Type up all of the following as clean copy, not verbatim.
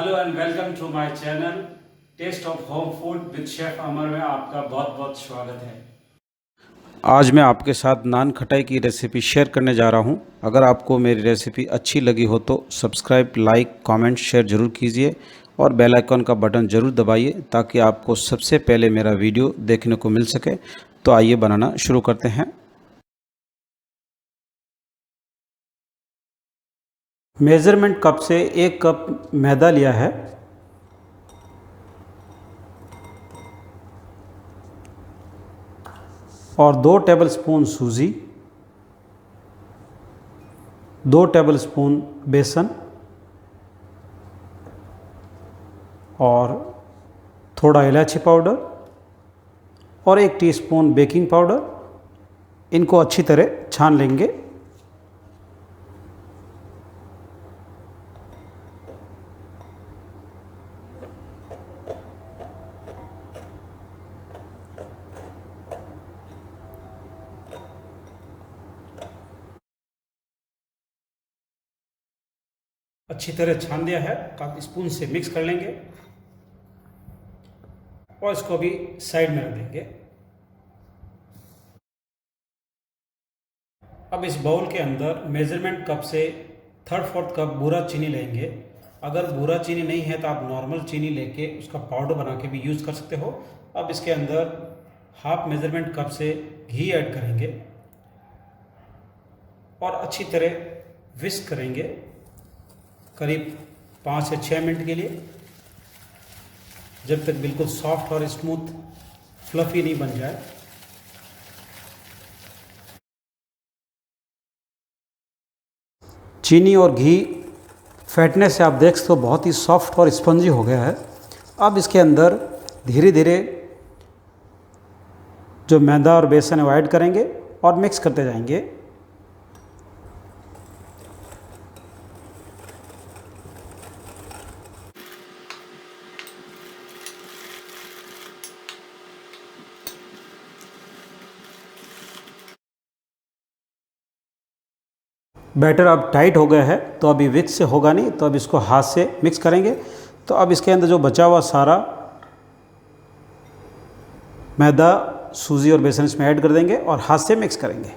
Hello and welcome to my channel taste of home food with chef Amar में आपका बहुत बहुत स्वागत है। आज मैं आपके साथ नान खटाई की रेसिपी शेयर करने जा रहा हूं। अगर आपको मेरी रेसिपी अच्छी लगी हो तो सब्सक्राइब, लाइक, कमेंट, शेयर ज़रूर कीजिए और बेल आइकन का बटन ज़रूर दबाइए ताकि आपको सबसे पहले मेरा वीडियो देखने को मिल सके। तो आइए बनाना शुरू करते हैं। मेज़रमेंट कप से 1 कप मैदा लिया है और 2 टेबलस्पून सूजी, 2 टेबलस्पून बेसन और थोड़ा इलायची पाउडर और 1 टीस्पून बेकिंग पाउडर। इनको अच्छी तरह छान लेंगे। अच्छी तरह छान दिया है, आप स्पून से मिक्स कर लेंगे और इसको भी साइड में रख देंगे। अब इस बाउल के अंदर मेजरमेंट कप से 3/4 कप बूरा चीनी लेंगे। अगर बूरा चीनी नहीं है तो आप नॉर्मल चीनी लेके उसका पाउडर बना के भी यूज़ कर सकते हो। अब इसके अंदर हाफ मेजरमेंट कप से घी ऐड करेंगे और अच्छी तरह विस्क करेंगे करीब 5 से 6 मिनट के लिए, जब तक बिल्कुल सॉफ्ट और स्मूथ फ्लफी नहीं बन जाए। चीनी और घी फेंटने से आप देख सकते हो बहुत ही सॉफ्ट और स्पंजी हो गया है। अब इसके अंदर धीरे धीरे जो मैदा और बेसन है वो ऐड करेंगे और मिक्स करते जाएंगे। बैटर अब टाइट हो गया है तो अभी विक्स से होगा नहीं, तो अब इसको हाथ से मिक्स करेंगे। तो अब इसके अंदर जो बचा हुआ सारा मैदा, सूजी और बेसन इसमें ऐड कर देंगे और हाथ से मिक्स करेंगे।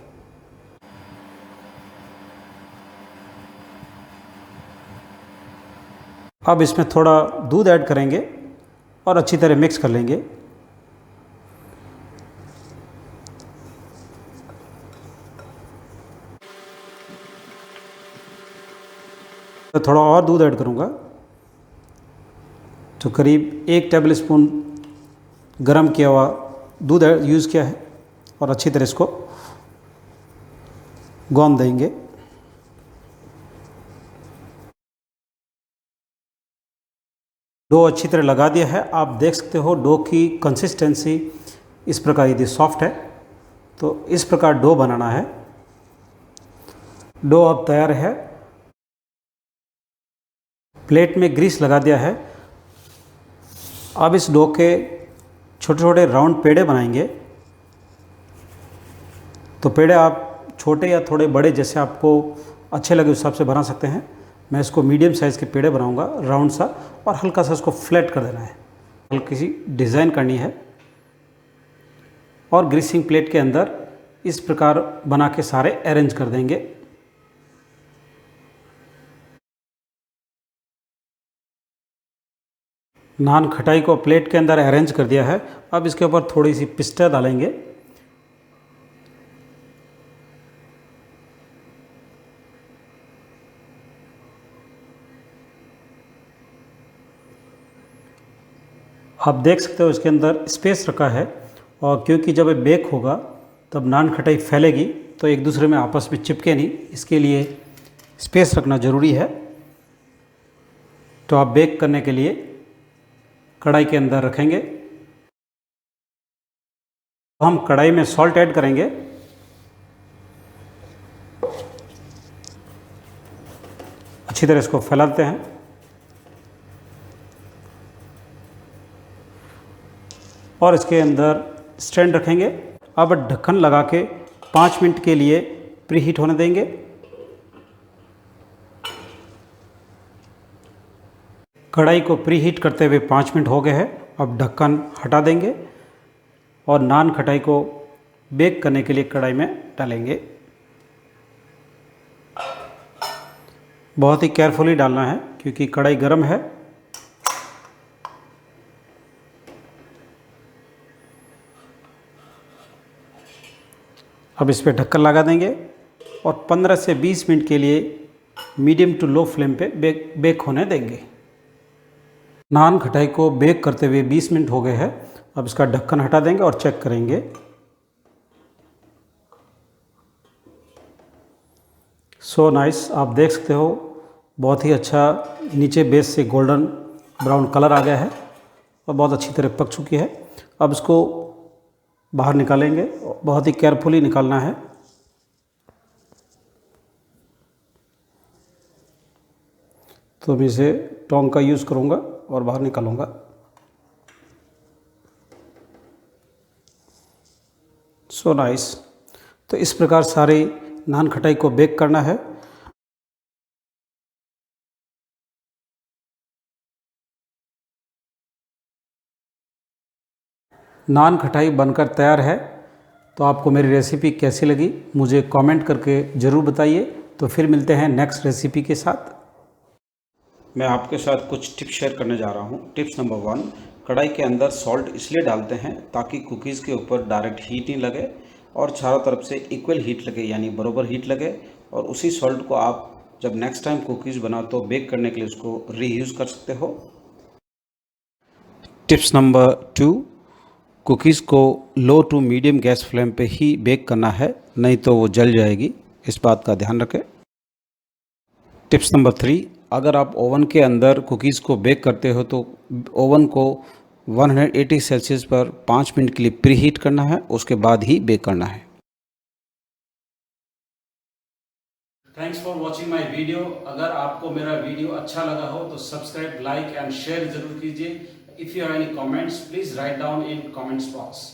अब इसमें थोड़ा दूध ऐड करेंगे और अच्छी तरह मिक्स कर लेंगे। तो थोड़ा और दूध ऐड करूँगा, तो करीब 1 टेबल स्पून गर्म किया हुआ दूध यूज़ किया है और अच्छी तरह इसको गूंद देंगे। डो अच्छी तरह लगा दिया है। आप देख सकते हो डो की कंसिस्टेंसी इस प्रकार यदि सॉफ्ट है तो इस प्रकार डो बनाना है। डो अब तैयार है। प्लेट में ग्रीस लगा दिया है। अब इस डो के छोटे छोटे राउंड पेड़े बनाएंगे। तो पेड़े आप छोटे या थोड़े बड़े जैसे आपको अच्छे लगे उस हिसाब से बना सकते हैं। मैं इसको मीडियम साइज़ के पेड़े बनाऊंगा राउंड सा, और हल्का सा इसको फ्लैट कर देना है। हल्की सी डिज़ाइन करनी है और ग्रीसिंग प्लेट के अंदर इस प्रकार बना के सारे अरेंज कर देंगे। नान खटाई को प्लेट के अंदर अरेंज कर दिया है। अब इसके ऊपर थोड़ी सी पिस्ता डालेंगे। आप देख सकते हो इसके अंदर स्पेस रखा है, और क्योंकि जब ये बेक होगा तब नान खटाई फैलेगी तो एक दूसरे में आपस में चिपके नहीं, इसके लिए स्पेस रखना ज़रूरी है। तो आप बेक करने के लिए कढ़ाई के अंदर रखेंगे। हम कढ़ाई में सॉल्ट ऐड करेंगे। अच्छी तरह इसको फैलाते हैं और इसके अंदर स्टैंड रखेंगे। अब ढक्कन लगा के 5 मिनट के लिए प्रीहीट होने देंगे। कढ़ाई को प्री हीट करते हुए 5 मिनट हो गए हैं। अब ढक्कन हटा देंगे और नान खटाई को बेक करने के लिए कढ़ाई में डालेंगे। बहुत ही केयरफुली डालना है क्योंकि कढ़ाई गर्म है। अब इस पर ढक्कन लगा देंगे और 15 से 20 मिनट के लिए मीडियम टू लो फ्लेम पे बेक होने देंगे। नान खटाई को बेक करते हुए 20 मिनट हो गए हैं। अब इसका ढक्कन हटा देंगे और चेक करेंगे। सो नाइस, आप देख सकते हो बहुत ही अच्छा नीचे बेस से गोल्डन ब्राउन कलर आ गया है और बहुत अच्छी तरह पक चुकी है। अब इसको बाहर निकालेंगे, बहुत ही केयरफुली निकालना है। तो मैं इसे टोंग का यूज़ करूँगा और बाहर निकालूँगा। So nice. तो इस प्रकार सारी नान खटाई को बेक करना है। नान खटाई बनकर तैयार है। तो आपको मेरी रेसिपी कैसी लगी मुझे कमेंट करके ज़रूर बताइए। तो फिर मिलते हैं नेक्स्ट रेसिपी के साथ। मैं आपके साथ कुछ टिप्स शेयर करने जा रहा हूँ। टिप्स नंबर 1, कढ़ाई के अंदर सॉल्ट इसलिए डालते हैं ताकि कुकीज़ के ऊपर डायरेक्ट हीट नहीं लगे और चारों तरफ से इक्वल हीट लगे, यानी बराबर हीट लगे। और उसी सॉल्ट को आप जब नेक्स्ट टाइम कुकीज़ बनाओ तो बेक करने के लिए उसको रीयूज़ कर सकते हो। टिप्स नंबर 2, कुकीज़ को लो टू मीडियम गैस फ्लेम पे ही बेक करना है, नहीं तो वो जल जाएगी, इस बात का ध्यान रखें। टिप्स नंबर 3, अगर आप ओवन के अंदर कुकीज़ को बेक करते हो तो ओवन को 180 सेल्सियस पर 5 मिनट के लिए प्री हीट करना है, उसके बाद ही बेक करना है। Thanks for watching my video. अगर आपको मेरा वीडियो अच्छा लगा हो तो सब्सक्राइब, लाइक एंड शेयर जरूर कीजिए। If you have any comments please write down in comments box.